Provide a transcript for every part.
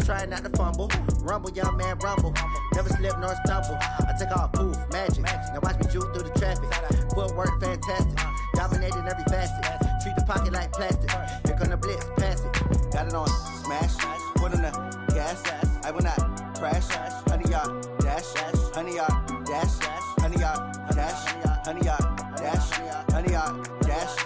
Just trying not to fumble. Rumble, young man, rumble. Never slip nor stumble. I take off, poof, magic. Now watch me juke through the traffic. Footwork fantastic. Dominating every facet. Treat the pocket like plastic. Here come the blitz, pass it. Got it on smash. Put on the gas. I will not crash. 100-yard dash. 100-yard dash. 100-yard dash. 100-yard dash. 100-yard dash.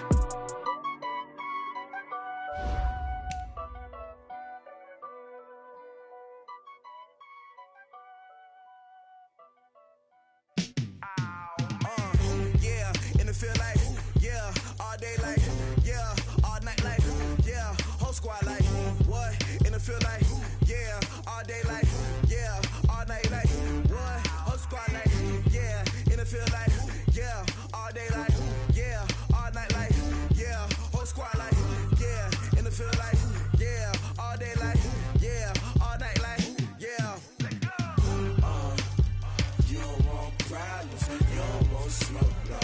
Feel like, yeah, all day like, yeah, all night like, yeah, whole squad like, what? And it feel like, yeah, all day like, yeah, all night like, what? Whole squad like, yeah, and it feel like, yeah, all day like, yeah, all night like, yeah, whole squad like, yeah, and it feel like, yeah, all day like, yeah, all night like, yeah. You don't want problems, you don't want smoke, no.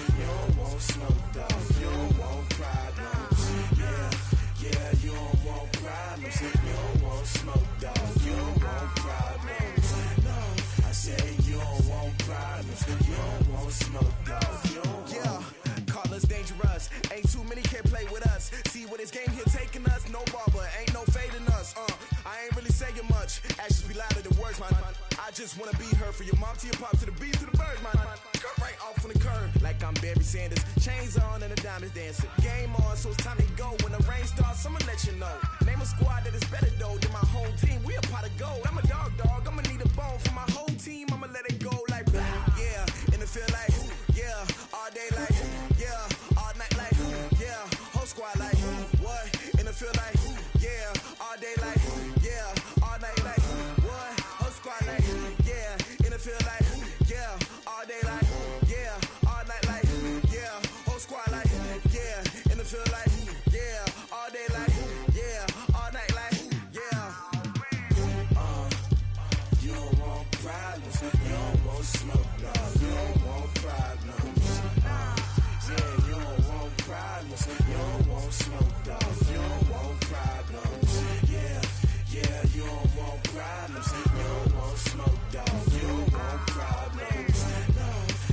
You don't want smoke, dog. You don't want problems. Yeah, you don't want problems. You don't want smoke, dog. You don't want problems. No, I said you don't want problems. You don't want smoke, dog. You don't want. Call us dangerous. Ain't too many can play with us. See what this game here taking us. No barber, ain't no fading us. I ain't really saying much. Actions be louder than words, man. I just wanna be heard for your mom to your pop to the beat to the birds, man. Cut right off on the curb like I'm Barry Sanders. Chains on and the diamonds dancing. Game on, so it's time to go. When the rain starts, I'ma let you know. Name a squad that is better though than my whole team. We a pot of gold. I'm a dog. I'ma need a bone for my whole team. I'ma let it go like blah. Yeah, and it feel like yeah, all day like yeah, all night like yeah, whole squad like what? And it feel like yeah, all day like yeah, all night like what? Whole squad like yeah, and it feel like yeah, all day like yeah, all night like yeah, whole squad like yeah, and it feel like yeah, all day like yeah, all night like yeah. You don't want problems, you don't want smoke, no. You don't want problems. Yeah, you don't want problems, you don't want smoke, dog. You don't want problems. Yeah, you don't want problems, you don't want smoke, dog. You don't want problems. No,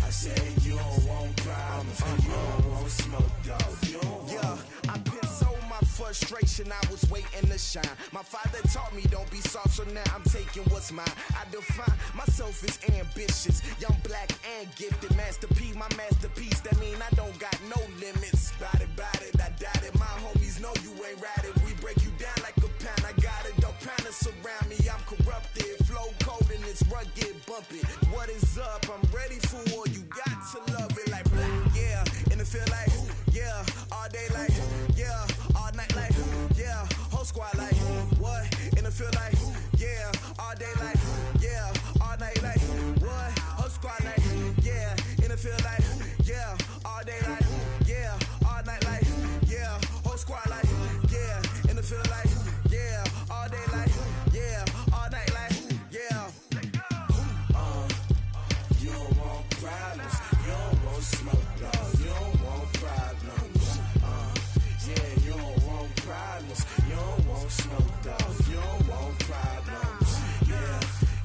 I said you don't want problems, you don't want smoke, dog. You don't want. Yeah, I pissed so my frustration, I was waiting to shine. My father taught me don't be soft, so now I'm taking what's mine. I define myself as ambitious, young, black, and gifted. Master P, my masterpiece, that mean I don't got no limits. Bout it, I doubt it. My homies know you ain't ratted. We break you down like a pound, I got it. Don't panic surround me, I'm corrupted. Flow cold and it's rugged, bumpy. What is up? I'm ready for war, you got to love it like blah. Yeah, and it feel like yeah, all day like yeah, all night like yeah, whole squad like what? And it feel like yeah, all day like yeah, all night like what? Whole squad like yeah, and it feel like yeah, all day like yeah, all night like yeah, whole squad like yeah, and it feel like yeah, all day like yeah, all night like yeah. You don't want problems, you don't want smoke, no. You don't want problems. Yeah, you don't want problems, you don't want smoke, dog. You don't want problems.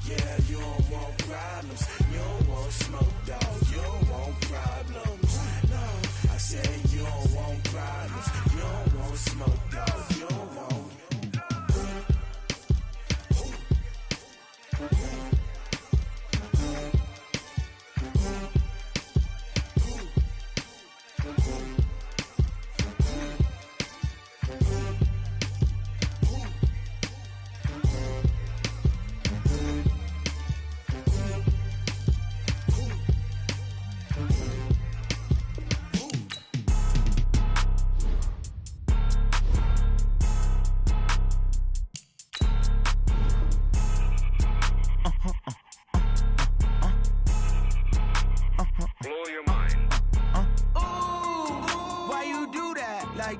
Yeah, you don't want problems, you don't want smoke, dog. You don't want problems. No, I said you don't want problems, you don't want smoke, dog. You don't want.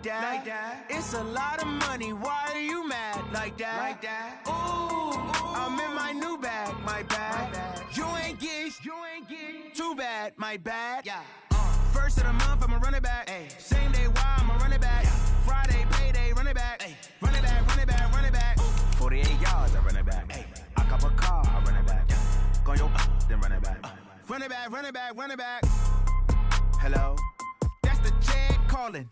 Like that. It's a lot of money. Why are you mad like that? Ooh, I'm in my new bag. My bad. You ain't get. Too bad. My bad. Yeah. First of the month, I'ma run it back. Ay. Same day, why I'ma run it back. running back. Hello? That's the jag calling.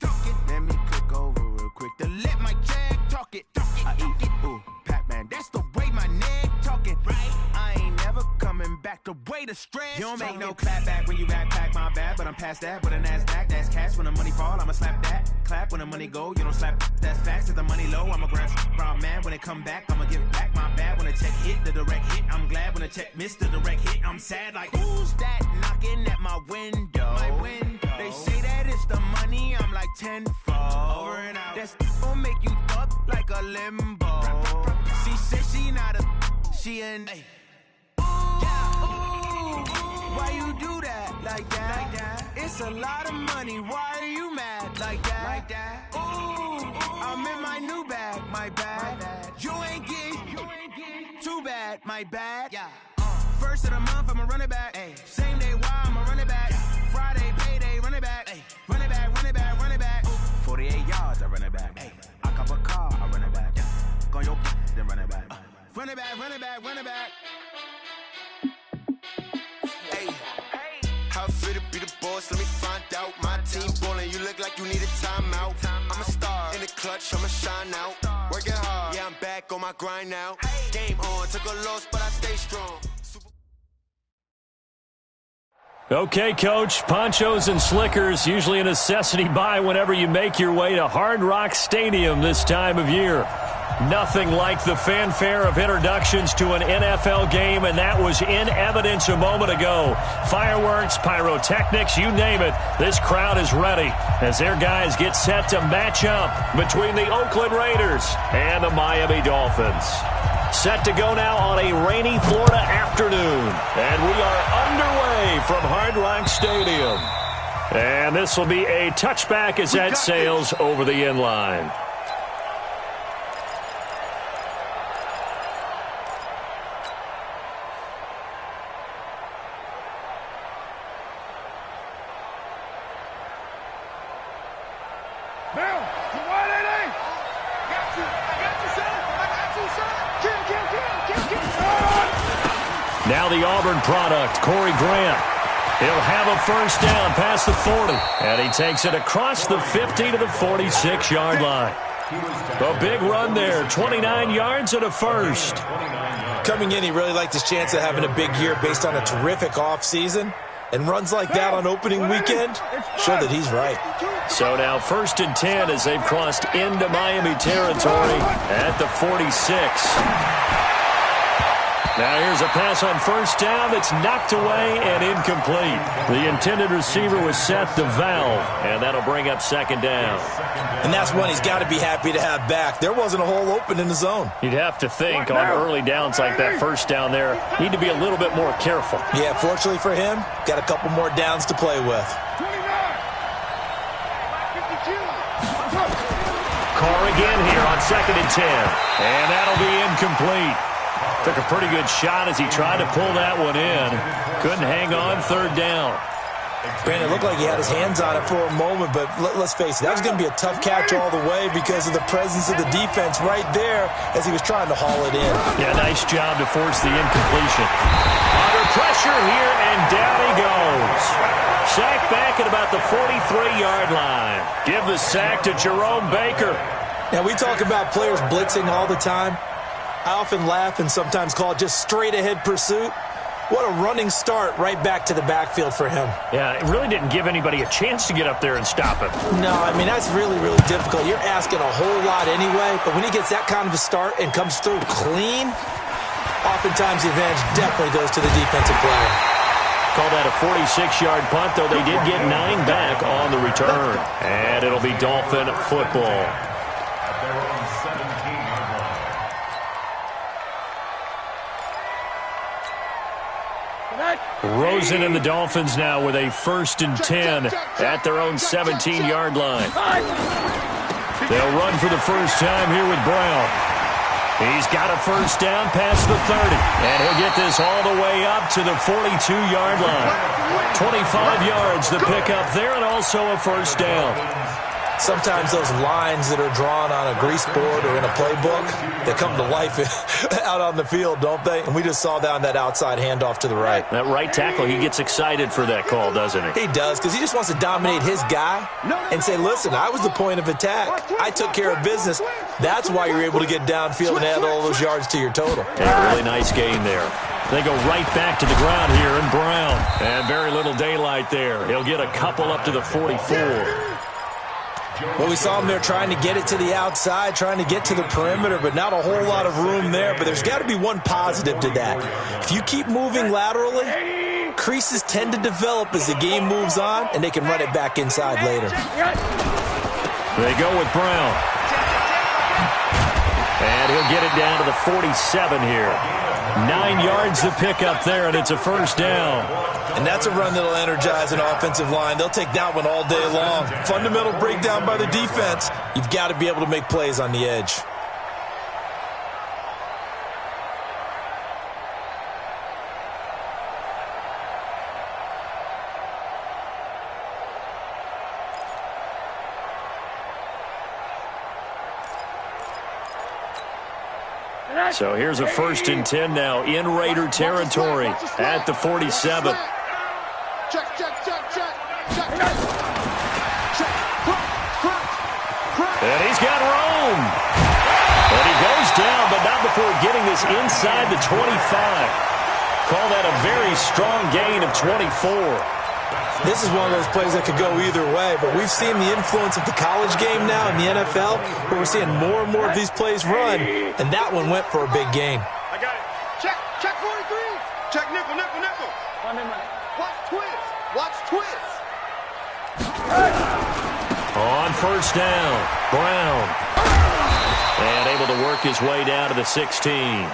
Let me click over real quick to let my jag talk it. I eat it, ooh, Pac-Man. That's the way my neck talking. Right? I ain't never coming back the way the stress. You don't make no clap back when you backpack, my bad, but I'm past that. With a NASDAQ, that's cash. When the money fall, I'ma slap that. Clap when the money go, you don't slap. That's facts. If the money low, I'ma grab brown man. When it come back, I'ma give back my bad. When the check hit, the direct hit, I'm glad. When the check missed the direct hit, I'm sad. Like, who's that knocking at my window? My window. They say that it's the money, I'm like tenfold. Over and out. That's gon' make you up like a limbo. She said she not a, she an. Ooh, why you do that like that? It's a lot of money, why are you mad like that? Ooh, I'm in my new bag, my bad. You ain't get too bad, my bad. First of the month, I'ma run it back. Same day, why I'ma run it back. Friday, payday, run it back. Run it back, run it back, run it back. 48 yards, I run it back. I cop a car, I run it back. Go your then run it back. Run it back, run it back, run it back. Hey, how it feel to be the boss? Let me find out. My team ballin', you look like you need a timeout. I'm a star in the clutch, I'ma shine out. Working hard, yeah, I'm back on my grind now. Game on, took a loss, but I stay strong. Okay, Coach, ponchos and slickers, usually a necessity buy whenever you make your way to Hard Rock Stadium this time of year. Nothing like the fanfare of introductions to an NFL game, and that was in evidence a moment ago. Fireworks, pyrotechnics, you name it, this crowd is ready as their guys get set to match up between the Oakland Raiders and the Miami Dolphins. Set to go now on a rainy Florida afternoon, and we are underway from Hard Rock Stadium. And this will be a touchback as that sails over the end line. Now the Auburn product, Corey Grant. He'll have a first down past the 40. And he takes it across the 50 to the 46-yard line. A big run there, 29 yards and a first. Coming in, he really liked his chance of having a big year based on a terrific offseason. And runs like that on opening weekend show that he's right. So now 1st and 10 as they've crossed into Miami territory at the 46. Now here's a pass on first down that's knocked away and incomplete. The intended receiver was Seth the Valve, and that'll bring up 2nd down. And that's one he's got to be happy to have back. There wasn't a hole open in the zone. You'd have to think on early downs like that first down there, need to be a little bit more careful. Yeah, fortunately for him, got a couple more downs to play with. Carr again here on 2nd and 10, and that'll be incomplete. Took a pretty good shot as he tried to pull that one in. Couldn't hang on 3rd down. Brandon, it looked like he had his hands on it for a moment, but let's face it, that was going to be a tough catch all the way because of the presence of the defense right there as he was trying to haul it in. Yeah, nice job to force the incompletion. Under pressure here, and down he goes. Sack back at about the 43-yard line. Give the sack to Jerome Baker. Now, we talk about players blitzing all the time. I often laugh and sometimes call it just straight-ahead pursuit. What a running start right back to the backfield for him. Yeah, it really didn't give anybody a chance to get up there and stop him. No, I mean, that's really, really difficult. You're asking a whole lot anyway, but when he gets that kind of a start and comes through clean, oftentimes the advantage definitely goes to the defensive player. Call that a 46-yard punt, though they did get 9 back on the return. And it'll be Dolphin football. Rosen and the Dolphins now with a 1st and 10 at their own 17-yard line. They'll run for the first time here with Brown. He's got a first down past the 30, and he'll get this all the way up to the 42-yard line. 25 yards the pickup there, and also a first down. Sometimes those lines that are drawn on a grease board or in a playbook, they come to life out on the field, don't they? And we just saw that on that outside handoff to the right. That right tackle, he gets excited for that call, doesn't he? He does, because he just wants to dominate his guy and say, listen, I was the point of attack. I took care of business. That's why you're able to get downfield and add all those yards to your total. Yeah, really nice gain there. They go right back to the ground here in Brown. And very little daylight there. He'll get a couple up to the 44. Well, we saw him there trying to get it to the outside, trying to get to the perimeter, but not a whole lot of room there. But there's got to be one positive to that. If you keep moving laterally, creases tend to develop as the game moves on, and they can run it back inside later. They go with Brown. And he'll get it down to the 47 here. 9 yards to pick up there, and it's a first down. And that's a run that'll energize an offensive line. They'll take that one all day long. Fundamental breakdown by the defense. You've got to be able to make plays on the edge. So here's a 1st and 10 now in Raider territory at the 47. Check. And he's got room. And he goes down, but not before getting this inside the 25. Call that a very strong gain of 24. This is one of those plays that could go either way, but we've seen the influence of the college game now in the NFL, where we're seeing more and more of these plays run, and that one went for a big gain. I got it. Check 43. Check nickel. Watch twist. On first down, Brown. And able to work his way down to the 16.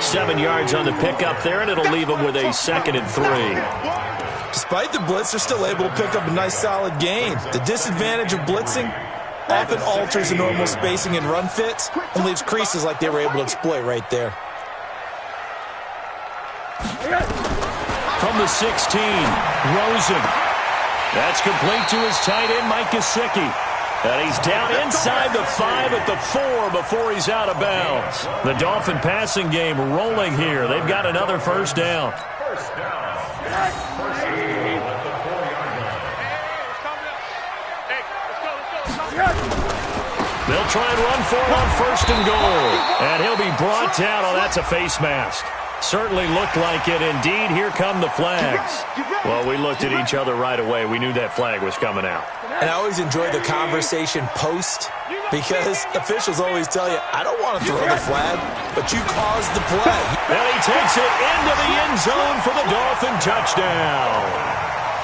7 yards on the pickup there, and it'll leave him with a 2nd and 3. Despite the blitz, they're still able to pick up a nice solid gain. The disadvantage of blitzing often alters the normal spacing and run fits and leaves creases like they were able to exploit right there. From the 16, Rosen. That's complete to his tight end, Mike Gesicki. And he's down inside the 5 at the 4 before he's out of bounds. The Dolphin passing game rolling here. They've got another first down. They'll try and run for it on 1st and goal. And he'll be brought down. Oh, that's a face mask. Certainly looked like it. Indeed, here come the flags. Well, we looked at each other right away. We knew that flag was coming out. And I always enjoy the conversation post, because officials always tell you, I don't want to throw the flag, but you caused the play. And he takes it into the end zone for the Dolphin touchdown.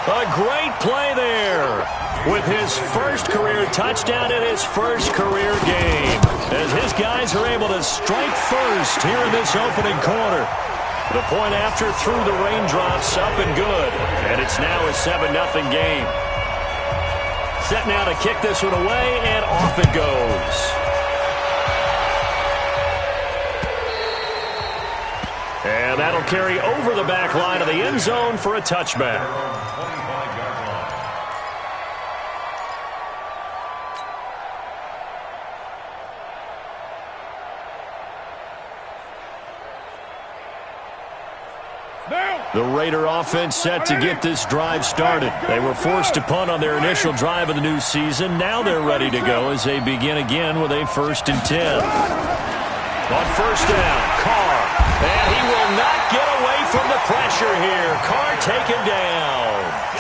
A great play there with his first career touchdown in his first career game, as his guys are able to strike first here in this opening quarter. The point after through the raindrops, up and good. And it's now a 7-0 game. Set now to kick this one away, and off it goes. And that'll carry over the back line of the end zone for a touchback. The Raider offense set to get this drive started. They were forced to punt on their initial drive of the new season. Now they're ready to go as they begin again with a 1st and 10. On first down, Carr. And he will not get away from the pressure here. Carr taken down.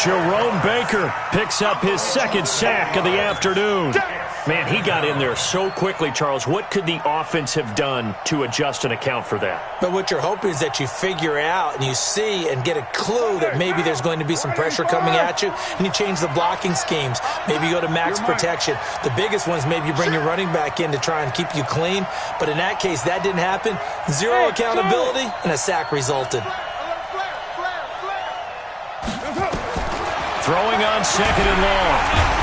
Jerome Baker picks up his 2nd sack of the afternoon. Man, he got in there so quickly, Charles. What could the offense have done to adjust and account for that? But what you're hoping is that you figure out and you see and get a clue that maybe there's going to be some pressure coming at you, and you change the blocking schemes. Maybe you go to max protection. The biggest one is maybe you bring your running back in to try and keep you clean. But in that case, that didn't happen. Zero accountability, and a sack resulted. Throwing on 2nd and long.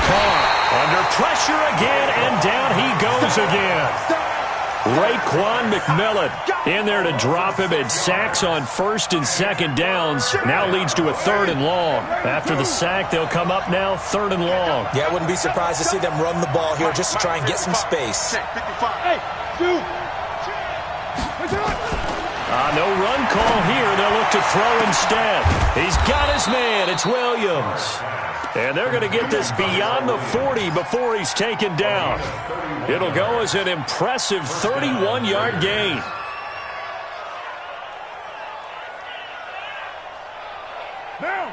Carr under pressure again, and down he goes again. Raekwon McMillan in there to drop him, and sacks on first and second downs. Now leads to a 3rd and long. After the sack, they'll come up now 3rd and long. Yeah, I wouldn't be surprised to see them run the ball here just to try and get some space. No run call here. They'll look to throw instead. He's got his man. It's Williams. And they're going to get this beyond the 40 before he's taken down. It'll go as an impressive 31-yard gain. Now,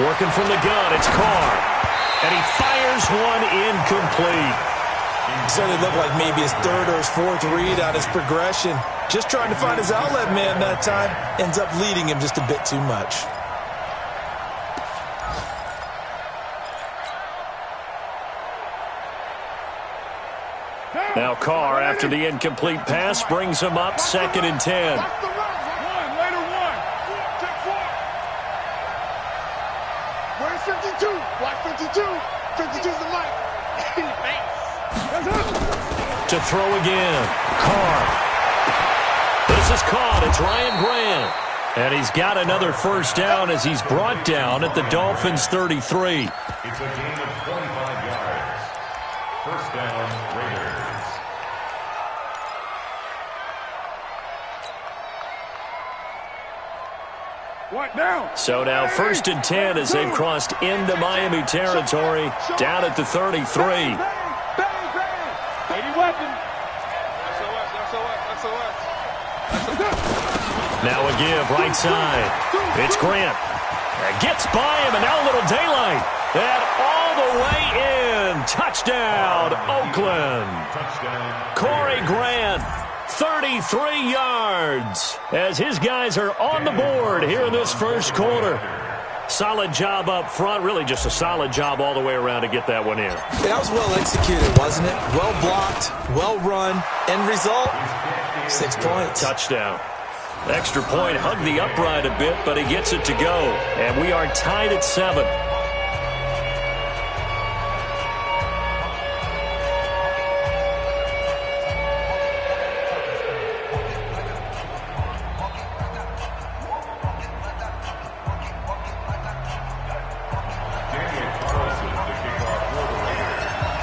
working from the gun, it's Carr. And he fires one incomplete. Certainly looked like maybe his 3rd or his 4th read on his progression. Just trying to find his outlet man that time. Ends up leading him just a bit too much. Now Carr, after the incomplete pass, brings him up 2nd and 10. Where's 52? Block 52. 52's the mic. To throw again. Carr. This is caught. It's Ryan Grant. And he's got another first down as he's brought down at the Dolphins' 33. It's a gain of 25 yards. First down, Raiders. What now? So now 1st and 10 as they've crossed into Miami territory, down at the 33. Bang, bang. 80 weapon. Now a give, right side. It's Grant. Gets by him, and now a little daylight. And all the way in. Touchdown, Oakland. Corey Grant, 33 yards, as his guys are on the board here in this first quarter. Solid job up front, really just a solid job all the way around to get that one in. Yeah, that was well executed, wasn't it? Well blocked, well run. End result, 6 points. Touchdown. Extra point, hugged the upright a bit, but he gets it to go. And we are tied at 7.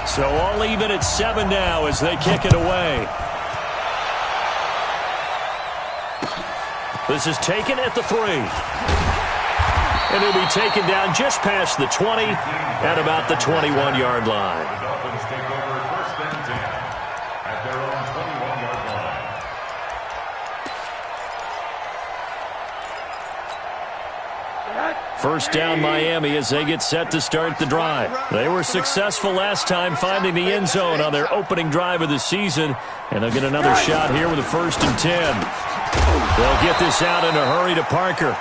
So all even at 7 now as they kick it away. This is taken at the 3. And it'll be taken down just past the 20 at about the 21-yard line. The Dolphins take over 1st and 10 at their own 21-yard line. First down Miami as they get set to start the drive. They were successful last time finding the end zone on their opening drive of the season. And they'll get another shot here with a 1st and 10. They'll get this out in a hurry to Parker.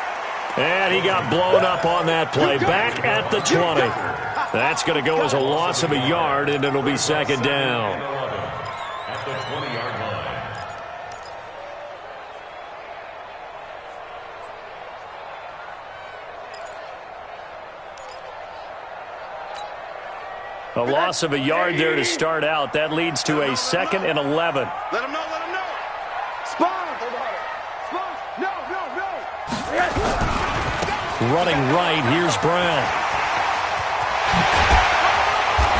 And he got blown up on that play. Back at the 20. That's going to go as a loss of a yard, and it'll be 2nd down. At the 20-yard line. A loss of a yard there to start out. That leads to a 2nd and 11. Let him know. Spawn. No. Running right, here's Brown.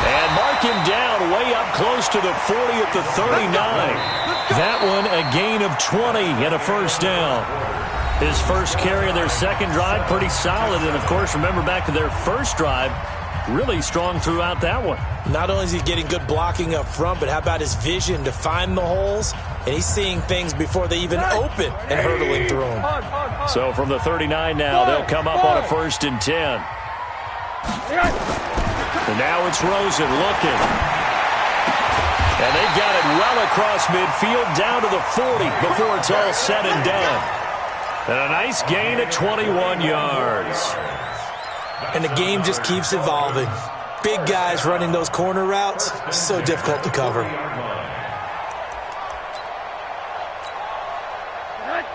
And mark him down way up close to the 40 at the 39. That one a gain of 20 and a first down. His first carry of their second drive, pretty solid. And, of course, remember back to their first drive, really strong throughout that one. Not only is he getting good blocking up front, but how about his vision to find the holes? And he's seeing things before they even open and hurdling through them. So from the 39 now, they'll come up on a 1st and 10. And now it's Rosen looking. And they've got it well across midfield down to the 40 before it's all said and done. And a nice gain of 21 yards. And the game just keeps evolving. Big guys running those corner routes, so difficult to cover.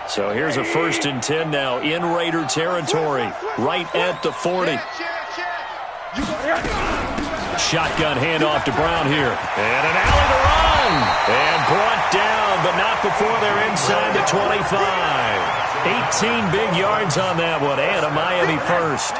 So here's a 1st and 10 now in Raider territory, right at the 40. Shotgun handoff to Brown here. And an alley to run. And brought down, but not before they're inside the 25. 18 big yards on that one, and a Miami first.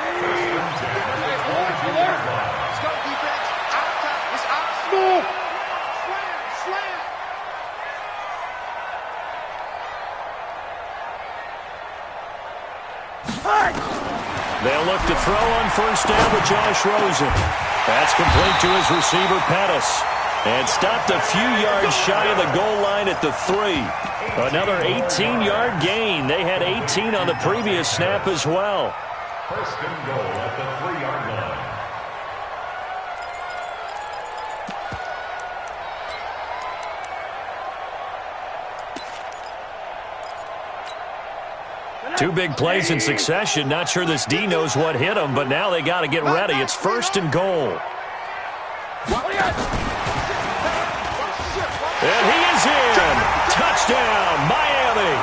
They'll look to throw on first down with Josh Rosen. That's complete to his receiver, Pettis. And stopped a few yards shy of the goal line at the 3. Another 18-yard gain. They had 18 on the previous snap as well. First and goal at the 3-yard line. Two big plays in succession. Not sure this D knows what hit him, but now they got to get ready. It's first and goal. And he is in. Touchdown, Miami.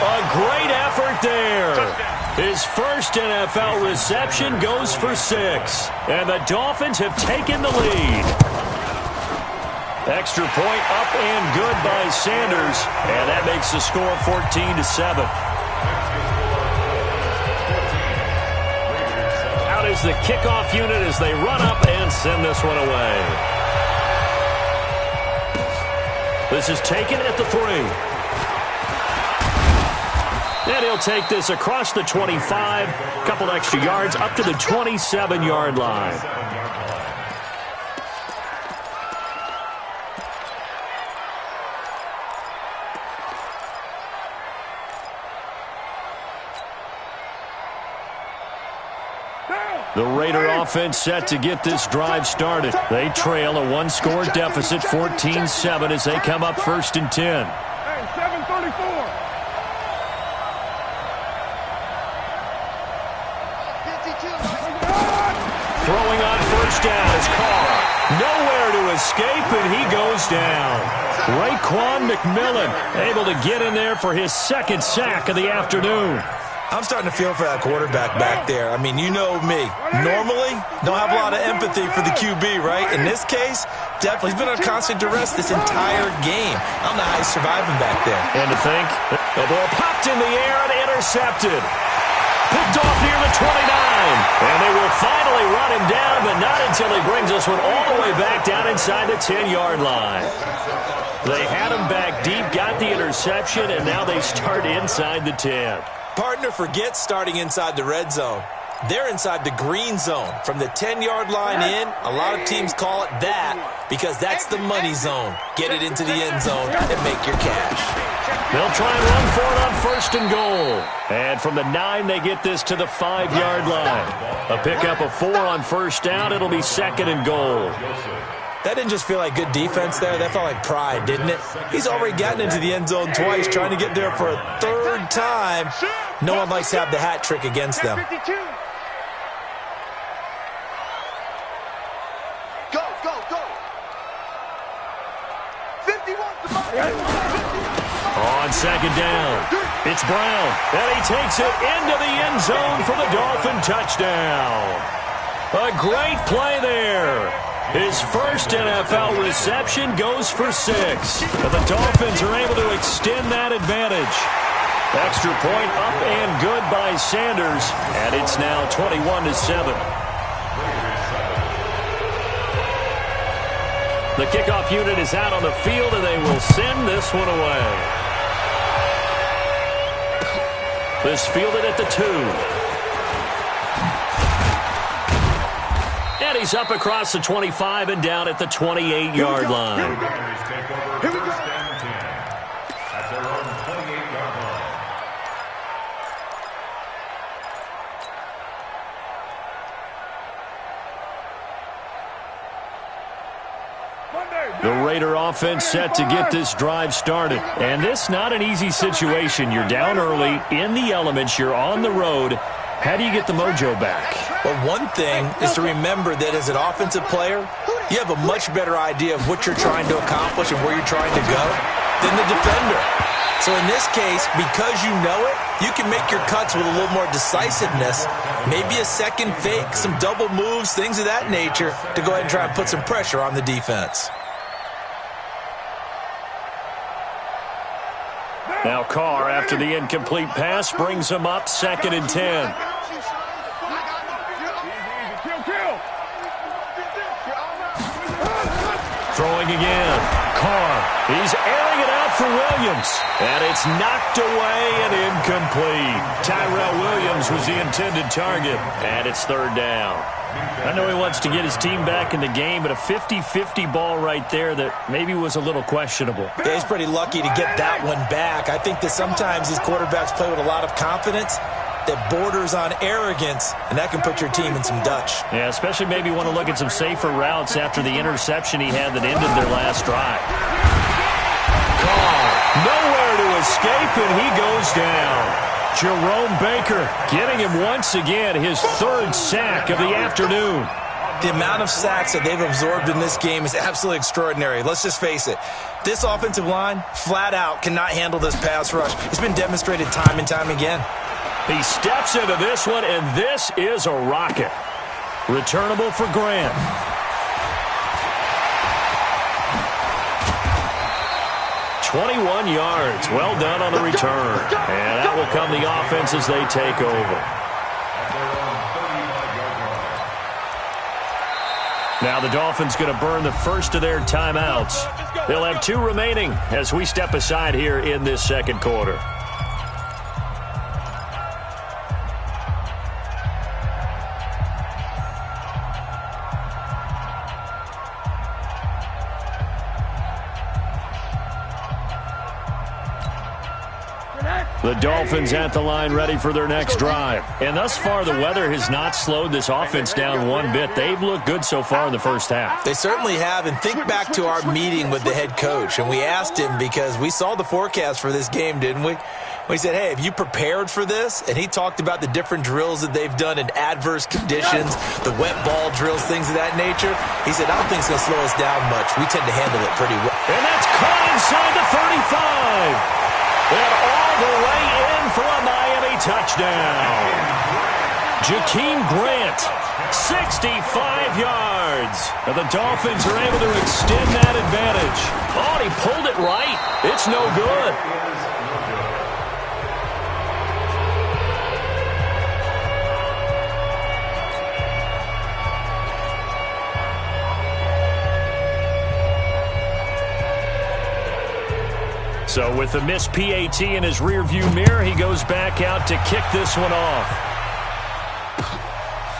A great effort there. His first NFL reception goes for 6. And the Dolphins have taken the lead. Extra point up and good by Sanders. And that makes the score 14-7. Out is the kickoff unit as they run up and send this one away. This is taken at the 3. And he'll take this across the 25. Couple extra yards up to the 27-yard line. The Raider offense set to get this drive started. They trail a one-score deficit, 14-7, as they come up first and 10. Hey, 7:34. Throwing on first down is Carr. Nowhere to escape, and he goes down. Raekwon McMillan able to get in there for his second sack of the afternoon. I'm starting to feel for that quarterback back there. I mean, you know me. Normally, don't have a lot of empathy for the QB, right? In this case, definitely he's been on constant duress this entire game. I don't know how he's surviving back there. And to think, the ball popped in the air and intercepted. Picked off near the 29. And they will finally run him down, but not until he brings this one all the way back down inside the 10-yard line. They had him back deep, got the interception, and now they start inside the 10. Partner, forget starting inside the red zone. They're inside the green zone. From the 10-yard line in, a lot of teams call it that because that's the money zone. Get it into the end zone and make your cash. They'll try and run for it on first and goal. And from the 9, they get this to the 5-yard line. A pickup of 4 on first down. It'll be second and goal. That didn't just feel like good defense there. That felt like pride, didn't it? He's already gotten into the end zone twice, trying to get there for a third time. No one likes to have the hat trick against them. Go, go, go. 51. On second down, it's Brown. And he takes it into the end zone for the Dolphin touchdown. A great play there. His first NFL reception goes for 6. But the Dolphins are able to extend that advantage. Extra point up and good by Sanders. And it's now 21-7. The kickoff unit is out on the field, and they will send this one away. This fielded at the 2. And he's up across the 25 and down at the 28-yard line. Here we go. At their own 28-yard line. The Raider offense set to get this drive started. And this not an easy situation. You're down early, in the elements, you're on the road. How do you get the mojo back? Well, one thing is to remember that as an offensive player, you have a much better idea of what you're trying to accomplish and where you're trying to go than the defender. So in this case, because you know it, you can make your cuts with a little more decisiveness, maybe a second fake, some double moves, things of that nature, to go ahead and try and put some pressure on the defense. Now Carr, after the incomplete pass, brings him up 2nd and 10. Throwing again. Carr. He's airing it out for Williams. And it's knocked away and incomplete. Tyrell Williams was the intended target. And it's 3rd down. I know he wants to get his team back in the game, but a 50-50 ball right there that maybe was a little questionable. Yeah, he's pretty lucky to get that one back. I think that sometimes these quarterbacks play with a lot of confidence that borders on arrogance, and that can put your team in some Dutch. Yeah, especially maybe want to look at some safer routes after the interception he had that ended their last drive. Carr, nowhere to escape, and he goes down. Jerome Baker getting him once again his 3rd sack of the afternoon. The amount of sacks that they've absorbed in this game is absolutely extraordinary. Let's just face it. This offensive line, flat out, cannot handle this pass rush. It's been demonstrated time and time again. He steps into this one, and this is a rocket. Returnable for Grant. "21 yards. Well done on the return. And that will come the offense as they take over. Now the Dolphins going to burn the first of their timeouts. They'll have 2 remaining as we step aside here in this 2nd quarter. The Dolphins at the line ready for their next drive. And thus far, the weather has not slowed this offense down one bit. They've looked good so far in the first half. They certainly have. And think back to our meeting with the head coach. And we asked him because we saw the forecast for this game, didn't we? We said, hey, have you prepared for this? And he talked about the different drills that they've done in adverse conditions, the wet ball drills, things of that nature. He said, I don't think it's going to slow us down much. We tend to handle it pretty well. And that's caught inside the 35. And all the way in for a Miami touchdown. Jakeem Grant, 65 yards. And the Dolphins are able to extend that advantage. Oh, he pulled it right. It's no good. So with the missed PAT in his rearview mirror, he goes back out to kick this one off.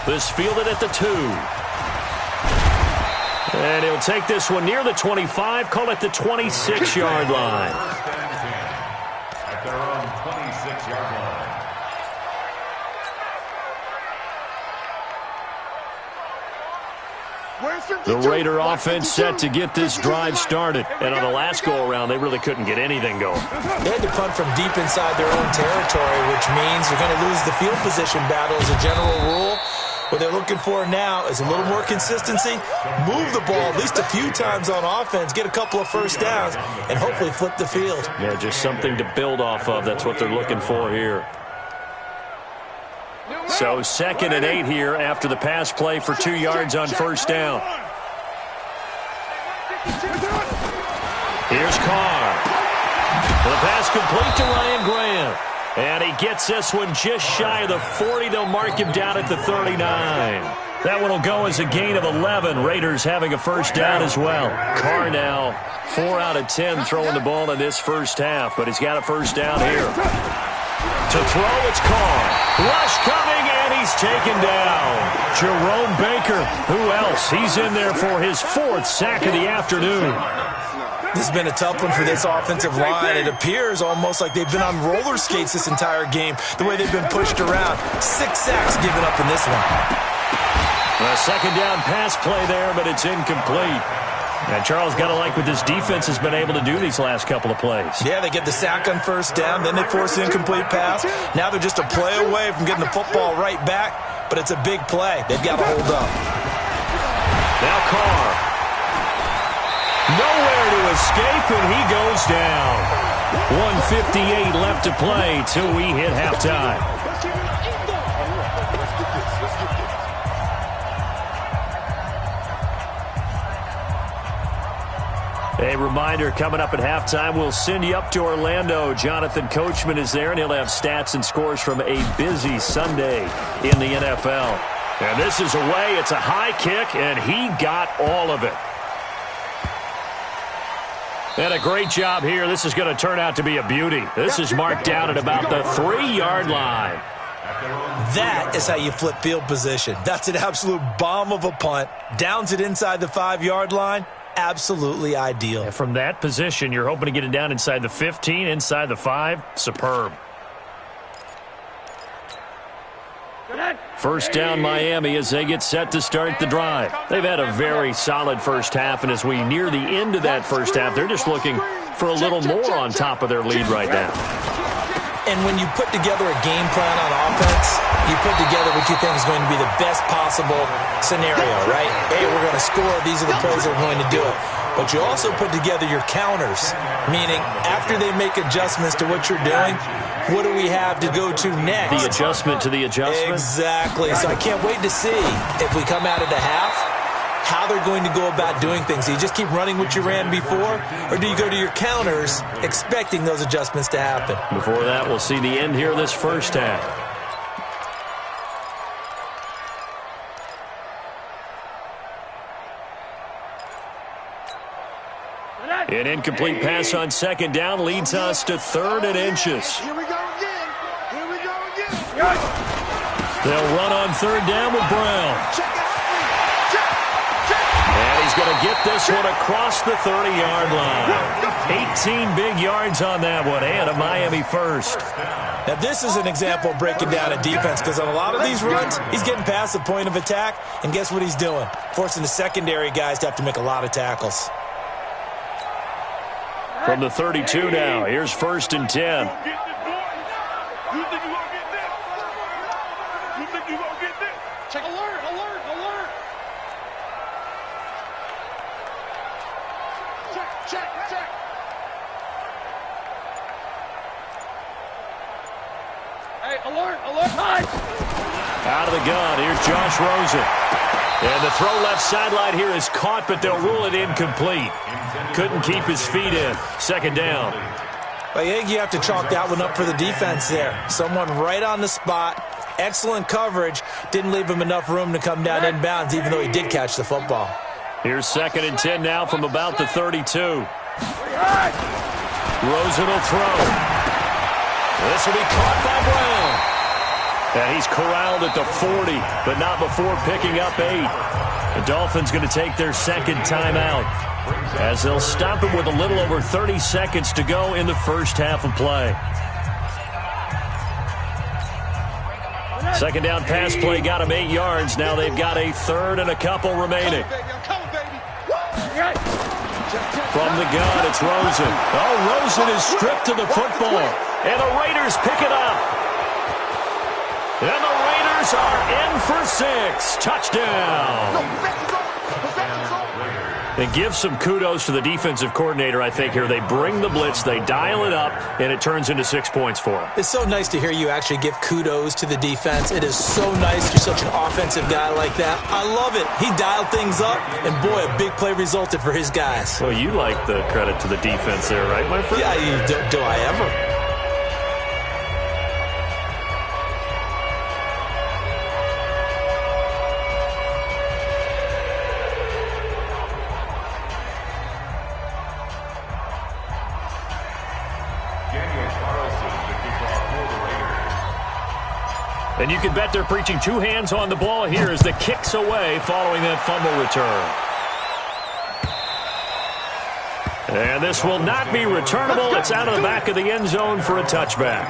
This fielded at the 2. And he'll take this one near the 25, call it the 26-yard line. At their own 26-yard line. The Raider offense set to get this drive started. And on the last go-around, they really couldn't get anything going. They had to punt from deep inside their own territory, which means you're going to lose the field position battle as a general rule. What they're looking for now is a little more consistency, move the ball at least a few times on offense, get a couple of first downs, and hopefully flip the field. Yeah, just something to build off of. That's what they're looking for here. So 2nd and 8 here after the pass play for 2 yards on first down. Here's Carr. The pass complete to Ryan Grant. And he gets this one just shy of the 40. They'll mark him down at the 39. That one will go as a gain of 11. Raiders having a first down as well. Carr now 4 out of 10 throwing the ball in this first half, but he's got a first down here. To throw, it's Carr. Rush coming, and he's taken down. Jerome Baker, who else? He's in there for his 4th sack of the afternoon. This has been a tough one for this offensive line. It appears almost like they've been on roller skates this entire game, the way they've been pushed around. 6 sacks given up in this one. A second down pass play there, but it's incomplete. And Charles, got to like what this defense has been able to do these last couple of plays. Yeah, they get the sack on first down, then they force an incomplete pass. Now they're just a play away from getting the football right back, but it's a big play. They've got to hold up. Now Carr. Nowhere to escape, and he goes down. 1:58 left to play till we hit halftime. A reminder, coming up at halftime, we'll send you up to Orlando. Jonathan Coachman is there, and he'll have stats and scores from a busy Sunday in the NFL. And this is away. It's a high kick, and he got all of it. And a great job here. This is going to turn out to be a beauty. This is marked down at about the 3-yard line. That is how you flip field position. That's an absolute bomb of a punt. Downs it inside the 5-yard line. Absolutely ideal. And from that position, you're hoping to get it down inside the 15, inside the 5. Superb. First down, Miami, as they get set to start the drive. They've had a very solid first half, and as we near the end of that first half, they're just looking for a little more on top of their lead right now. And when you put together a game plan on offense, you put together what you think is going to be the best possible scenario, right? Hey, we're going to score. These are the plays that are going to do it. But you also put together your counters, meaning after they make adjustments to what you're doing, what do we have to go to next? The adjustment to the adjustment? Exactly. So I can't wait to see if we come out of the half, how they're going to go about doing things. Do you just keep running what you ran before, or do you go to your counters expecting those adjustments to happen? Before that, we'll see the end here of this first half. An incomplete pass on second down leads us to 3rd and inches. Here we go again. Here we go again. They'll run on 3rd down with Brown. And he's going to get this one across the 30-yard line. 18 big yards on that one, and a Miami first. Now, this is an example of breaking down a defense, because on a lot of these runs, he's getting past the point of attack, and guess what he's doing? Forcing the secondary guys to have to make a lot of tackles. From the 32 now, here's 1st and 10. Check alert. Check. Hey, alert. Out of the gun, here's Josh Rosen. And the throw left sideline here is caught, but they'll rule it incomplete. Couldn't keep his feet in. 2nd down. I think you have to chalk that one up for the defense there. Someone right on the spot. Excellent coverage. Didn't leave him enough room to come down inbounds, even though he did catch the football. Here's 2nd and 10 now from about the 32. Rosen will throw. This will be caught by Brown. And he's corralled at the 40, but not before picking up 8. The Dolphins going to take their 2nd timeout, as they'll stop it with a little over 30 seconds to go in the first half of play. 2nd down pass play got him 8 yards. Now they've got a 3rd and a couple remaining. From the gun, it's Rosen. Oh, Rosen is stripped to the football, and the Raiders pick it up. And the Raiders are in for 6. Touchdown. And give some kudos to the defensive coordinator, I think, here. They bring the blitz, they dial it up, and it turns into 6 points for them. It's so nice to hear you actually give kudos to the defense. It is so nice. You're such an offensive guy like that. I love it. He dialed things up, and boy, a big play resulted for his guys. Well, you like the credit to the defense there, right, my friend? Yeah, do I ever? And you can bet they're preaching 2 hands on the ball here as the kick's away following that fumble return. And this will not be returnable. It's out of the back of the end zone for a touchback.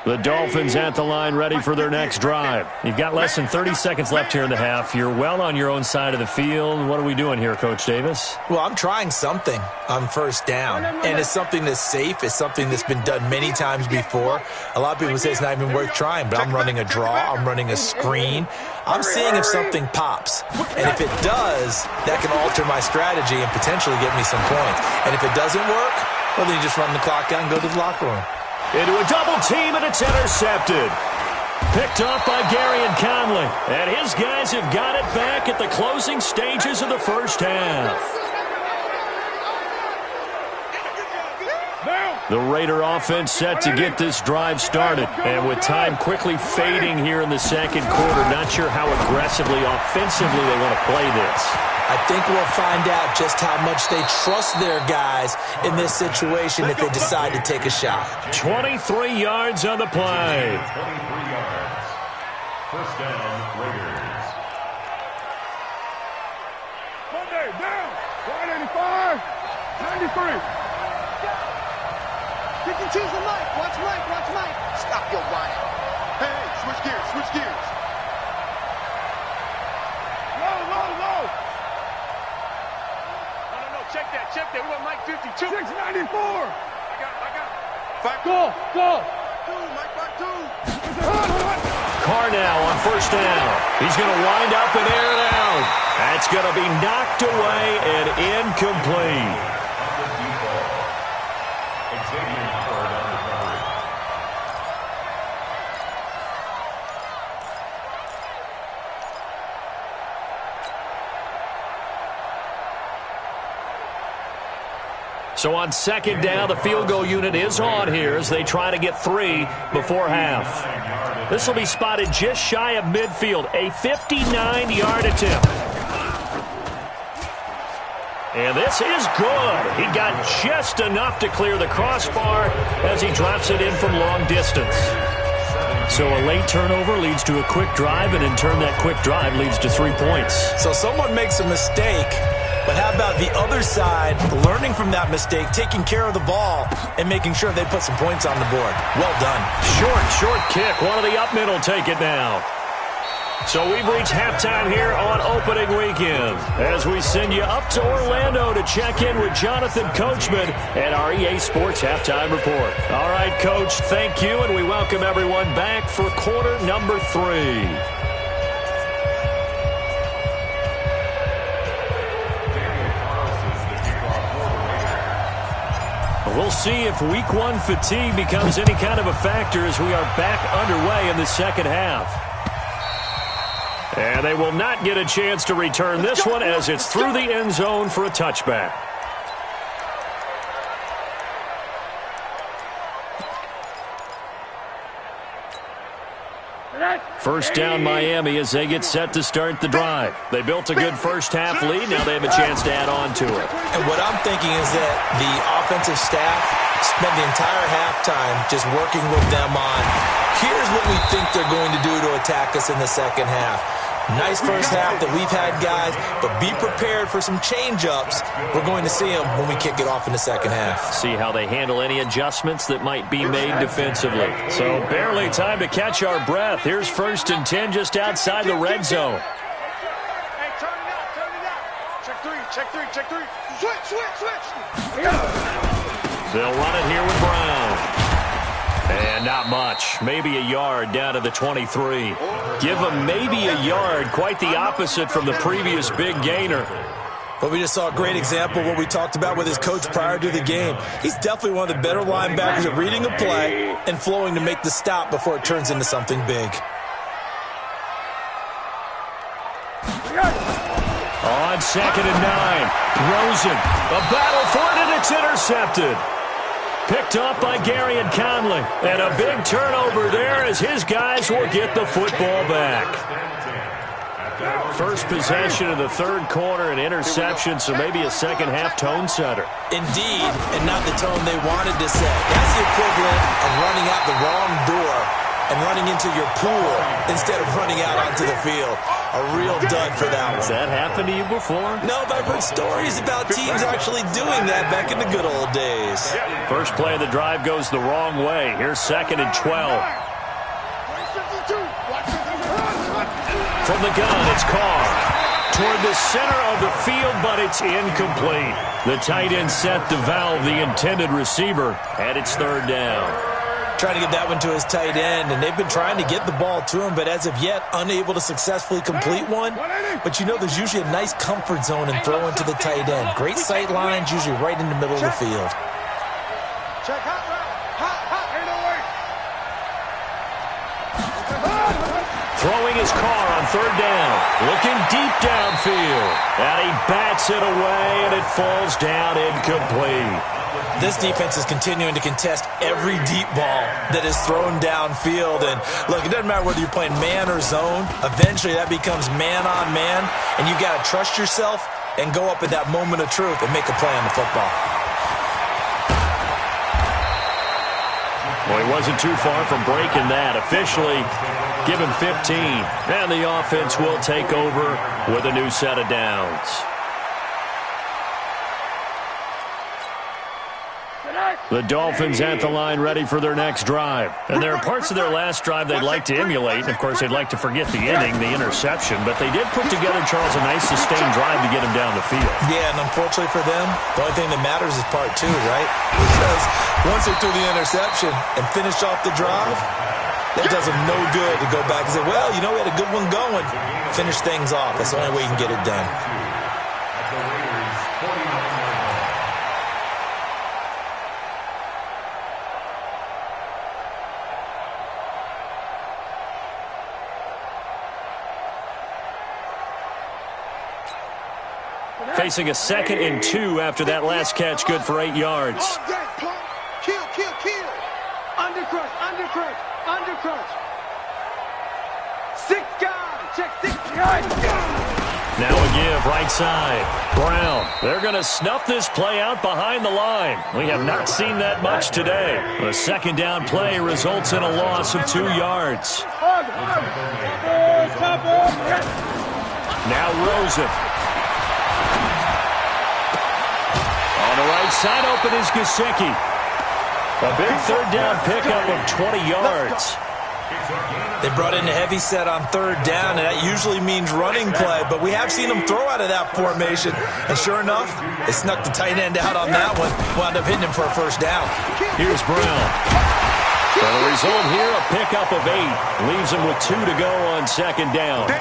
The Dolphins at the line ready for their next drive. You've got less than 30 seconds left here in the half. You're well on your own side of the field. What are we doing here, Coach Davis? Well, I'm trying something on first down, and it's something that's safe. It's something that's been done many times before. A lot of people say it's not even worth trying, but I'm running a draw. I'm running a screen. I'm seeing if something pops, and if it does, that can alter my strategy and potentially get me some points. And if it doesn't work, well, then you just run the clock out and go to the locker room. Into a double team, and it's intercepted. Picked off by Gary and Conley. And his guys have got it back at the closing stages of the first half. The Raider offense set to get this drive started. And with time quickly fading here in the second quarter, not sure how aggressively, offensively they want to play this. I think we'll find out just how much they trust their guys in this situation if they decide to take a shot. 23 yards on the play. 23 yards. First down, Raiders. Monday, down. 185, 93. 52's the mic. Watch Mike, watch Mike. Stop your whining. Hey, switch gears, switch gears. Low, low, low. No, check that. We want Mike 52. 694. I got. Go. Two, Mike, 5-2. Carr now on first down. He's going to wind up and air it out. That's going to be knocked away and incomplete. So on second down, the field goal unit is on here as they try to get 3 before half. This will be spotted just shy of midfield, a 59-yard attempt. And this is good. He got just enough to clear the crossbar as he drops it in from long distance. So a late turnover leads to a quick drive, and in turn that quick drive leads to 3 points. So someone makes a mistake, but how about the other side, learning from that mistake, taking care of the ball, and making sure they put some points on the board. Well done. Short kick. One of the up mid will take it now. So we've reached halftime here on opening weekend as we send you up to Orlando to check in with Jonathan Coachman at our EA Sports Halftime Report. All right, Coach, thank you, and we welcome everyone back for quarter number 3. We'll see if week 1 fatigue becomes any kind of a factor as we are back underway in the second half. And they will not get a chance to return this one as it's through the end zone for a touchback. First down Miami as they get set to start the drive. They built a good first half lead. Now they have a chance to add on to it. And what I'm thinking is that the offensive staff spent the entire halftime just working with them on, here's what we think they're going to do to attack us in the second half. Nice first half that we've had, guys, but be prepared for some change-ups. We're going to see them when we kick it off in the second half. See how they handle any adjustments that might be made defensively. So barely time to catch our breath. Here's 1st and 10 just outside the red zone. Hey, turn it out. Check three. Switch. They'll run it here with Brown. And not much. Maybe a yard down to the 23. Give him maybe a yard. Quite the opposite from the previous big gainer. But we just saw a great example of what we talked about with his coach prior to the game. He's definitely one of the better linebackers at reading a play and flowing to make the stop before it turns into something big. On 2nd and 9. Rosen. A battle for it, and it's intercepted. Picked up by Gary and Conley. And a big turnover there as his guys will get the football back. First possession of the third quarter, an interception, so maybe a second half tone setter. Indeed, and not the tone they wanted to set. That's the equivalent of running out the wrong door and running into your pool instead of running out onto the field. A real dud for that one. Has that happened to you before? No, but I've heard stories about teams actually doing that back in the good old days. First play of the drive goes the wrong way. Here's 2nd and 12. From the gun, it's Carr. Toward the center of the field, but it's incomplete. The tight end set to valve the intended receiver, and it's 3rd down. Trying to get that one to his tight end, and they've been trying to get the ball to him, but as of yet, unable to successfully complete one. But you know there's usually a nice comfort zone in throwing to the tight end. Great sight lines, usually right in the middle of the field. Check hot route. Ain't no way. Throwing his car on 3rd down. Looking deep downfield. And he bats it away, and it falls down incomplete. This defense is continuing to contest every deep ball that is thrown downfield. And, look, it doesn't matter whether you're playing man or zone. Eventually, that becomes man-on-man, and you got to trust yourself and go up at that moment of truth and make a play on the football. Well, he wasn't too far from breaking that. Officially, give him 15. And the offense will take over with a new set of downs. The Dolphins at the line ready for their next drive. And there are parts of their last drive they'd like to emulate. And, of course, they'd like to forget the inning, the interception. But they did put together, Charles, a nice sustained drive to get him down the field. Yeah, and unfortunately for them, the only thing that matters is part 2, right? Because once they threw the interception and finished off the drive, that does them no good to go back and say, well, you know, we had a good one going. Finish things off. That's the only way you can get it done. Facing a 2nd and 2 after that last catch, good for 8 yards. Kill. Undercrush. Six guys. Check 6 guys. Now a give, right side. Brown. They're going to snuff this play out behind the line. We have not seen that much today. The 2nd down play results in a loss of 2 yards. Now Rosen. On the right side, open is Gesicki. A big 3rd down pickup of 20 yards. They brought in a heavy set on 3rd down, and that usually means running play, but we have seen them throw out of that formation. And sure enough, they snuck the tight end out on that one, wound up hitting him for a 1st down. Here's Brown. So the result here, a pickup of 8. Leaves him with 2 to go on 2nd down.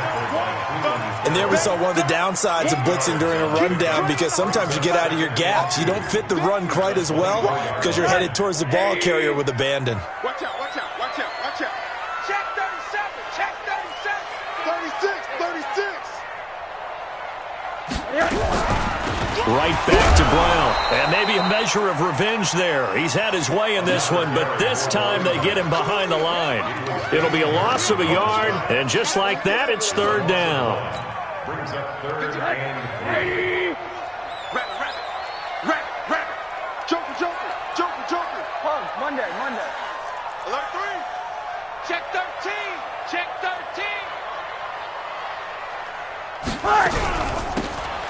And there we saw one of the downsides of blitzing during a rundown, because sometimes you get out of your gaps. You don't fit the run quite as well because you're headed towards the ball carrier with abandon. Watch out. Check 37. 36. Right back to Brown. And maybe a measure of revenge there. He's had his way in this one, but this time they get him behind the line. It'll be a loss of a yard, and just like that, it's 3rd down. Brings up 3rd and 8. Rabbit. Joker. Monday. Alert 3. Check 13.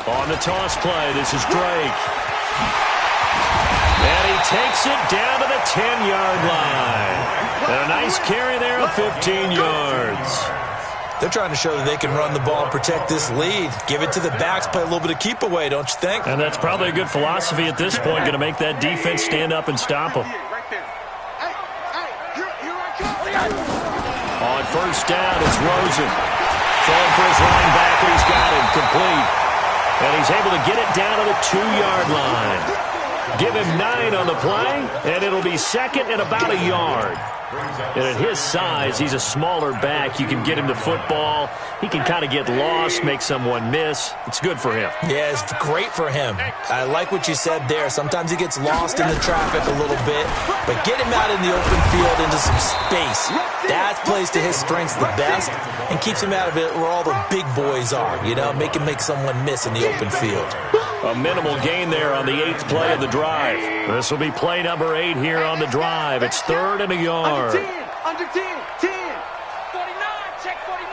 On the toss play, this is Drake. And he takes it down to the 10-yard line. And a nice carry there of 15 yards. They're trying to show that they can run the ball and protect this lead. Give it to the backs, play a little bit of keep away, don't you think? And that's probably a good philosophy at this point, going to make that defense stand up and stop them. On 1st down, it's Rosen. Throwing for his running back, and he's got it complete. And he's able to get it down to the 2-yard line. Give him 9 on the play, and it'll be 2nd and about a yard. And at his size, he's a smaller back. You can get him the football. He can kind of get lost, make someone miss. It's good for him. Yeah, it's great for him. I like what you said there. Sometimes he gets lost in the traffic a little bit, but get him out in the open field into some space. That plays to his strengths the best and keeps him out of it where all the big boys are, you know, make him make someone miss in the open field. A minimal gain there on the 8th play of the drive. This will be play number 8 here on the drive. It's 3rd and a yard. Under 10. 49. Check 49.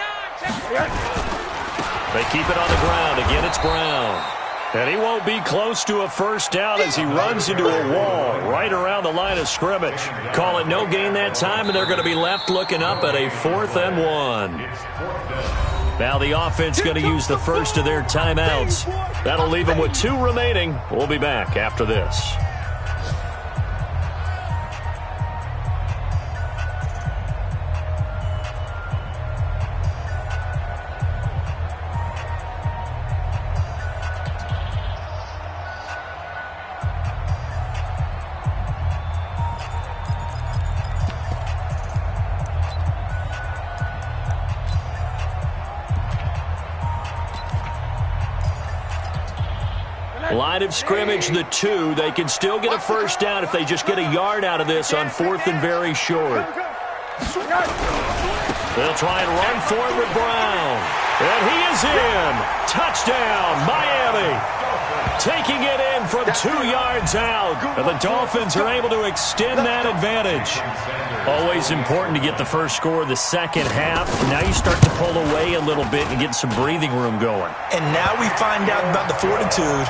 They keep it on the ground. Again, it's Brown. And he won't be close to a first down as he runs into a wall right around the line of scrimmage. Call it no gain that time, and they're going to be left looking up at a 4th and 1. Now the offense going to use the first of their timeouts. That'll leave them with 2 remaining. We'll be back after this. Line of scrimmage, the 2. They can still get a first down if they just get a yard out of this on 4th and very short. They'll try and run for it with Brown. And he is in. Touchdown, Miami. Taking it in from 2 yards out. And the Dolphins are able to extend that advantage. Always important to get the first score of the second half. Now you start to pull away a little bit and get some breathing room going. And now we find out about the fortitude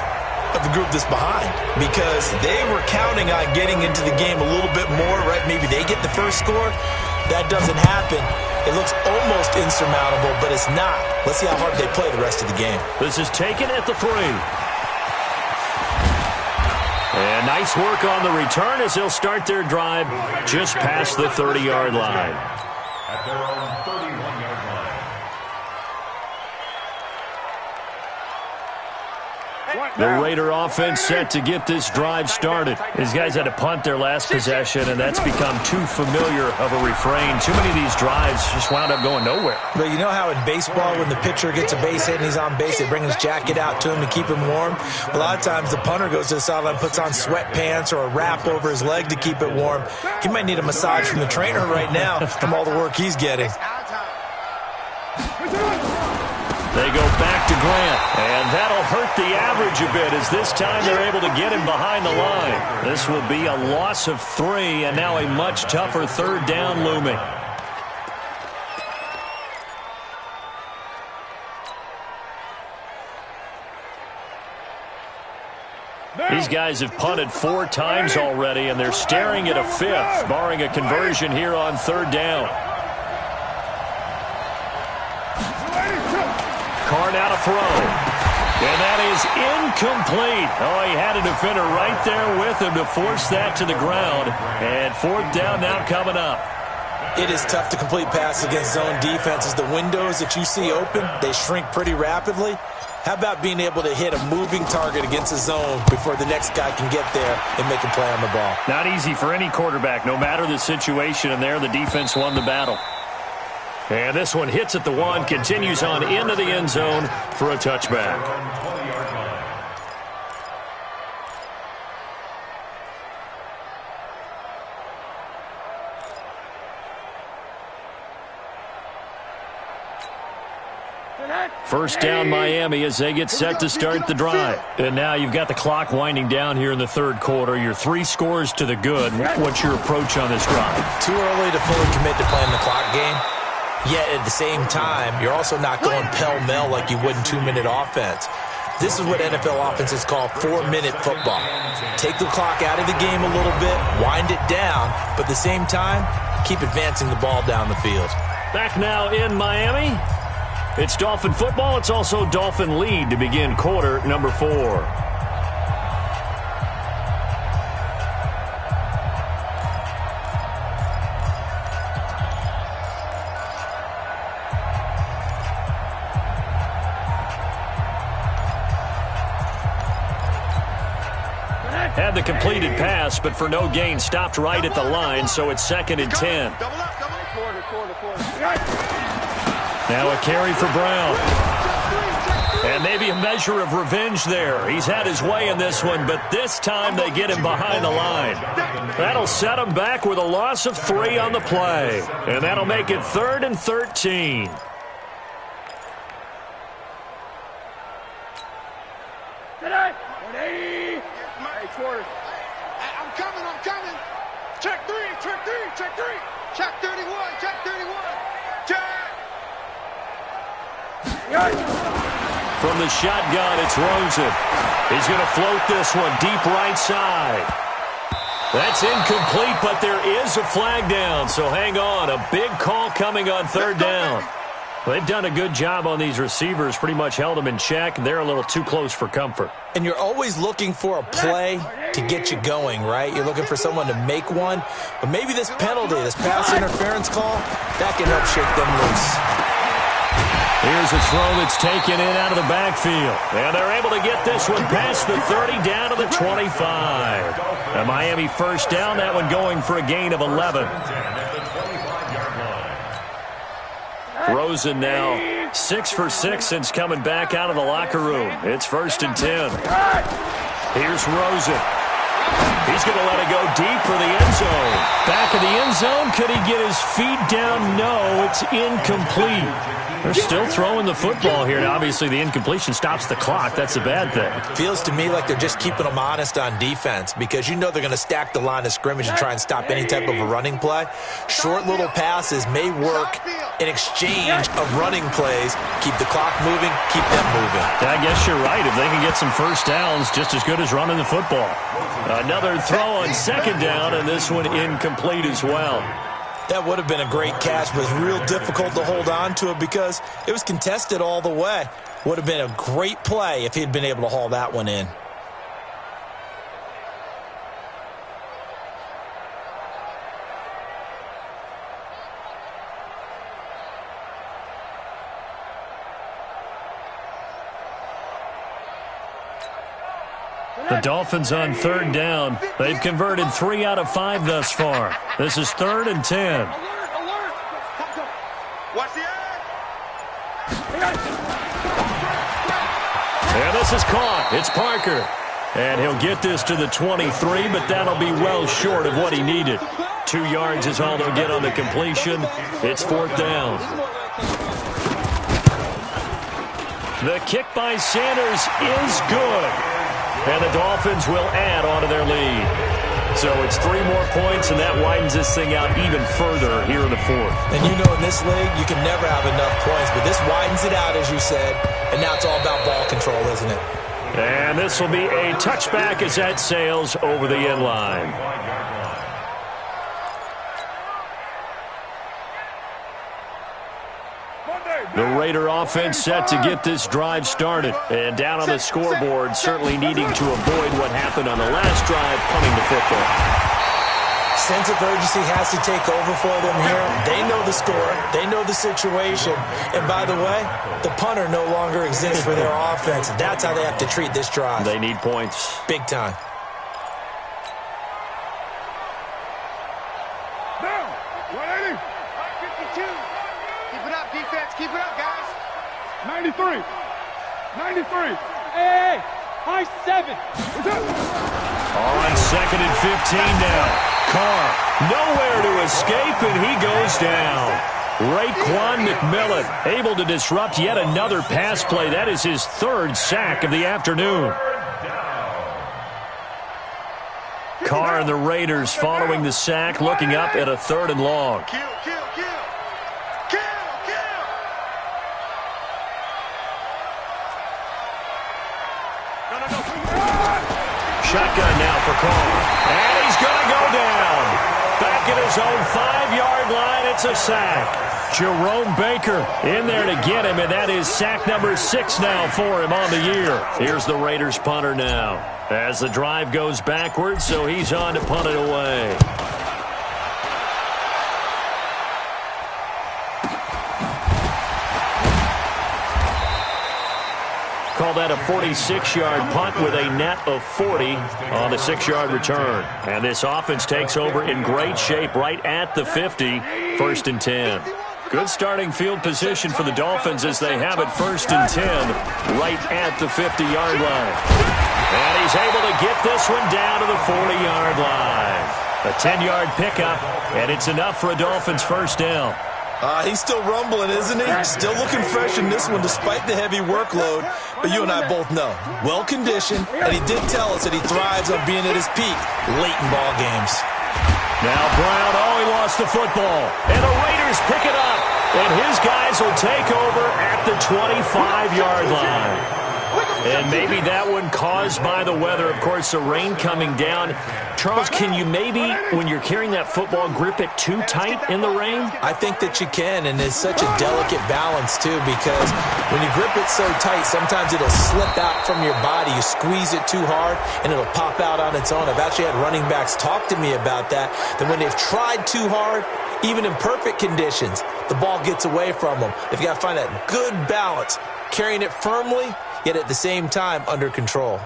of the group that's behind, because they were counting on getting into the game a little bit more, right? Maybe they get the first score. That doesn't happen. It looks almost insurmountable, but it's not. Let's see how hard they play the rest of the game. This is taken at the 3. And nice work on the return as they'll start their drive just past the 30-yard line. At their own 31-yard line. The Raider offense set to get this drive started. These guys had to punt their last possession, and that's become too familiar of a refrain. Too many of these drives just wound up going nowhere. But you know how in baseball, when the pitcher gets a base hit and he's on base, they bring his jacket out to him to keep him warm? A lot of times the punter goes to the sideline, puts on sweatpants or a wrap over his leg to keep it warm. He might need a massage from the trainer right now from all the work he's getting. They go back to Grant, and that'll hurt the average a bit as this time they're able to get him behind the line. This will be a loss of 3, and now a much tougher 3rd down looming. These guys have punted 4 times already, and they're staring at a 5th, barring a conversion here on 3rd down. Carr now to throw. And that is incomplete. Oh, he had a defender right there with him to force that to the ground. And 4th down now coming up. It is tough to complete passes against zone defenses. The windows that you see open, they shrink pretty rapidly. How about being able to hit a moving target against a zone before the next guy can get there and make a play on the ball? Not easy for any quarterback, no matter the situation. And there, the defense won the battle. And this one hits at the 1, continues on into the end zone for a touchback. First down Miami as they get set to start the drive. And now you've got the clock winding down here in the 3rd quarter. You're 3 scores to the good. What's your approach on this drive? Too early to fully commit to playing the clock game. Yet at the same time, you're also not going pell-mell like you would in 2-minute offense. This is what NFL offenses call 4-minute football. Take the clock out of the game a little bit, wind it down, but at the same time, keep advancing the ball down the field. Back now in Miami. It's Dolphin football. It's also Dolphin lead to begin quarter number 4. Had the completed pass, but for no gain, stopped right at the line, so it's 2nd and 10. Now a carry for Brown. And maybe a measure of revenge there. He's had his way in this one, but this time they get him behind the line. That'll set him back with a loss of 3 on the play. And that'll make it 3rd and 13. I'm coming. Check 3. Check 31. Check 31. Check. From the shotgun, it's Rosen. He's going to float this one deep right side. That's incomplete, but there is a flag down, so hang on. A big call coming on third down. They've done a good job on these receivers, pretty much held them in check. They're a little too close for comfort. And you're always looking for a play to get you going, right? You're looking for someone to make one. But maybe this penalty, this pass interference call, that can help shake them loose. Here's a throw that's taken in out of the backfield. And they're able to get this one past the 30 down to the 25. A Miami first down, that one going for a gain of 11. Rosen now 6 for 6 since coming back out of the locker room. It's 1st and 10. Here's Rosen. He's going to let it go deep for the end zone. Back of the end zone. Could he get his feet down? No, it's incomplete. They're still throwing the football here. Now, obviously, the incompletion stops the clock. That's a bad thing. Feels to me like they're just keeping them honest on defense because you know they're going to stack the line of scrimmage and try and stop any type of a running play. Short little passes may work in exchange of running plays. Keep the clock moving, keep them moving. I guess you're right. If they can get some first downs, just as good as running the football. Another throw on second down, and this one incomplete as well. That would have been a great catch, but it was real difficult to hold on to it because it was contested all the way. Would have been a great play if he'd been able to haul that one in. The Dolphins on third down. They've converted 3 out of 5 thus far. This is 3rd and 10. Alert! Watch the And this is caught. It's Parker. And he'll get this to the 23, but that'll be well short of what he needed. 2 yards is all they'll get on the completion. It's 4th down. The kick by Sanders is good. And the Dolphins will add on to their lead. So it's 3 more points, and that widens this thing out even further here in the 4th. And you know in this league, you can never have enough points, but this widens it out, as you said, and now it's all about ball control, isn't it? And this will be a touchback as that sails over the end line. The Raider offense set to get this drive started. And down on the scoreboard, certainly needing to avoid what happened on the last drive, punting the football. Sense of urgency has to take over for them here. They know the score. They know the situation. And by the way, the punter no longer exists for their offense. That's how they have to treat this drive. They need points. Big time. Down! 180! 52! Keep it up, defense. Keep it up, guys. 93. 93. Hey, high 7. On 2nd and 15 now. Carr nowhere to escape, and he goes down. Raekwon McMillan able to disrupt yet another pass play. That is his 3rd sack of the afternoon. Carr and the Raiders following the sack, looking up at a 3rd and long. Kill. Shotgun now for Carr. And he's going to go down. Back at his own 5-yard line, it's a sack. Jerome Baker in there to get him, and that is sack number 6 now for him on the year. Here's the Raiders punter now. As the drive goes backwards, so he's on to punt it away. Call that a 46-yard punt with a net of 40 on the 6-yard return. And this offense takes over in great shape right at the 50, 1st and 10. Good starting field position for the Dolphins as they have it 1st and 10 right at the 50-yard line. And he's able to get this one down to the 40-yard line. A 10-yard pickup, and it's enough for a Dolphins first down. He's still rumbling, isn't he? Still looking fresh in this one despite the heavy workload. But you and I both know, well-conditioned, and he did tell us that he thrives on being at his peak late in ball games. Now Brown, he lost the football. And the Raiders pick it up. And his guys will take over at the 25-yard line. And maybe that one caused by the weather. Of course, the rain coming down. Charles, can you maybe, when you're carrying that football, grip it too tight in the rain? I think that you can, and it's such a delicate balance, too, because when you grip it so tight, sometimes it'll slip out from your body. You squeeze it too hard, and it'll pop out on its own. I've actually had running backs talk to me about that when they've tried too hard, even in perfect conditions, the ball gets away from them. They've got to find that good balance, carrying it firmly, yet at the same time under control.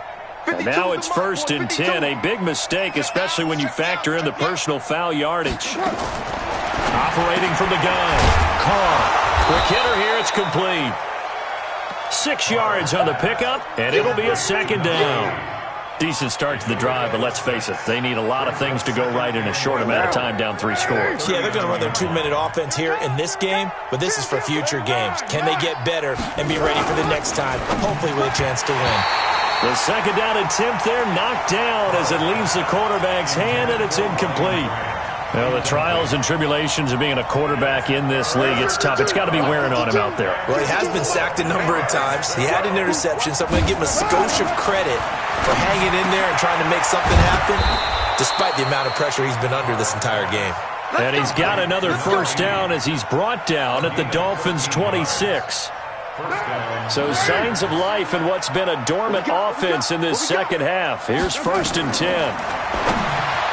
And now it's 1st and 10, a big mistake, especially when you factor in the personal foul yardage. Operating from the gun, Carr. Quick hitter here, it's complete. 6 yards on the pickup, and it'll be a 2nd down. Decent start to the drive, but let's face it, they need a lot of things to go right in a short amount of time, down 3 scores. Yeah, they're going to run their 2-minute offense here in this game, but this is for future games. Can they get better and be ready for the next time, hopefully with a chance to win? The 2nd down attempt there knocked down as it leaves the quarterback's hand, and it's incomplete. Well, the trials and tribulations of being a quarterback in this league, it's tough. It's got to be wearing on him out there. Well, he has been sacked a number of times. He had an interception, so I'm going to give him a skosh of credit for hanging in there and trying to make something happen, despite the amount of pressure he's been under this entire game. And he's got another 1st down as he's brought down at the Dolphins' 26. So signs of life in what's been a dormant offense in this second half. Here's 1st and 10.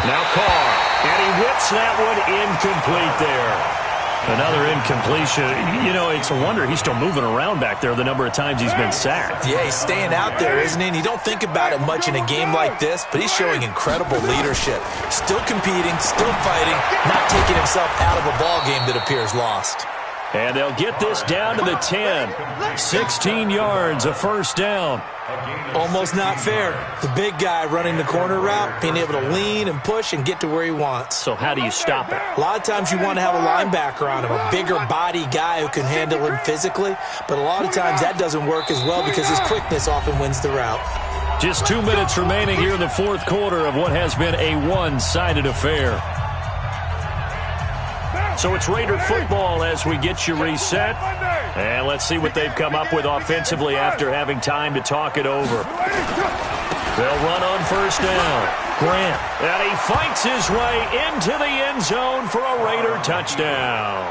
Now Carr, and he whips that one incomplete there. Another incompletion. You know, it's a wonder he's still moving around back there the number of times he's been sacked. Yeah, he's staying out there, isn't he? And you don't think about it much in a game like this, but he's showing incredible leadership. Still competing, still fighting, not taking himself out of a ball game that appears lost. And they'll get this down to the 10. 16 yards, a 1st down. Almost not fair. The big guy running the corner route, being able to lean and push and get to where he wants. So how do you stop it? A lot of times you want to have a linebacker on him, a bigger body guy who can handle him physically, but a lot of times that doesn't work as well because his quickness often wins the route. Just 2 minutes remaining here in the 4th quarter of what has been a one-sided affair. So it's Raider football as we get you reset. And let's see what they've come up with offensively after having time to talk it over. They'll run on 1st down. Grant. And he fights his way into the end zone for a Raider touchdown.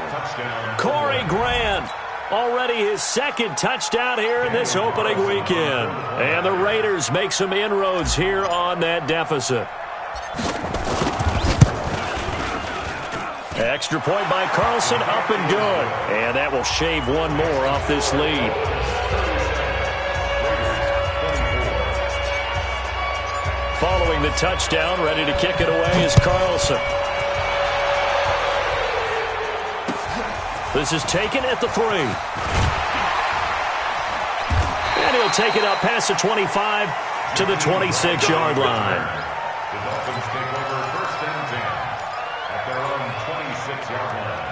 Corey Grant. Already his 2nd touchdown here in this opening weekend. And the Raiders make some inroads here on that deficit. Extra point by Carlson, up and good. And that will shave one more off this lead. Following the touchdown, ready to kick it away is Carlson. This is taken at the 3. And he'll take it up past the 25 to the 26-yard line. The Dolphins take over 1st and 10 at their own 26-yard line.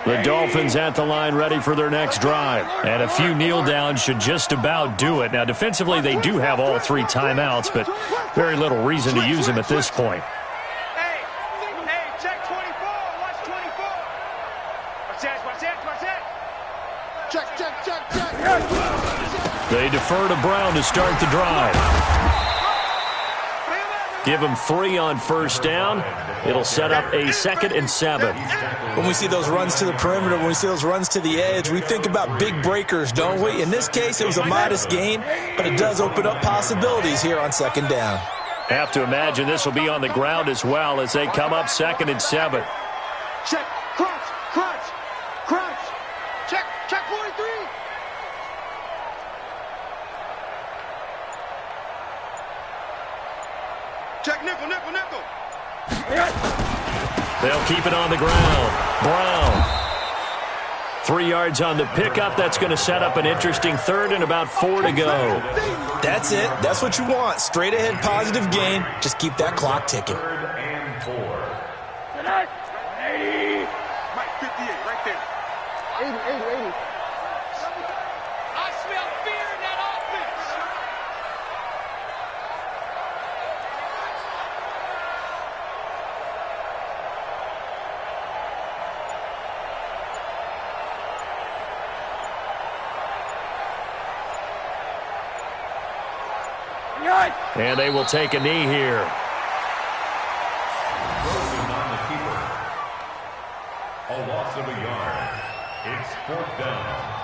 The Dolphins at the line ready for their next drive. And a few kneel downs should just about do it. Now, defensively, they do have all 3 timeouts, but very little reason to use them at this point. Hey, check 24. Watch 24. Watch that. Check. They defer to Brown to start the drive. Give him 3 on 1st down. It'll set up a 2nd and 7. When we see those runs to the perimeter, when we see those runs to the edge, we think about big breakers, don't we? In this case, it was a modest gain, but it does open up possibilities here on 2nd down. Have to imagine this will be on the ground as well as they come up 2nd and 7. Check. Crunch. Check 43. Check nickel. They'll keep it on the ground. Brown. 3 yards on the pickup. That's going to set up an interesting 3rd and about 4 to go. That's it. That's what you want. Straight ahead positive gain. Just keep that clock ticking. 3rd and 4. 80. Mike, 58, right there. 80. I smell fear in that offense. And they will take a knee here. Frozen on the keeper. A loss of a yard. It's 4th down.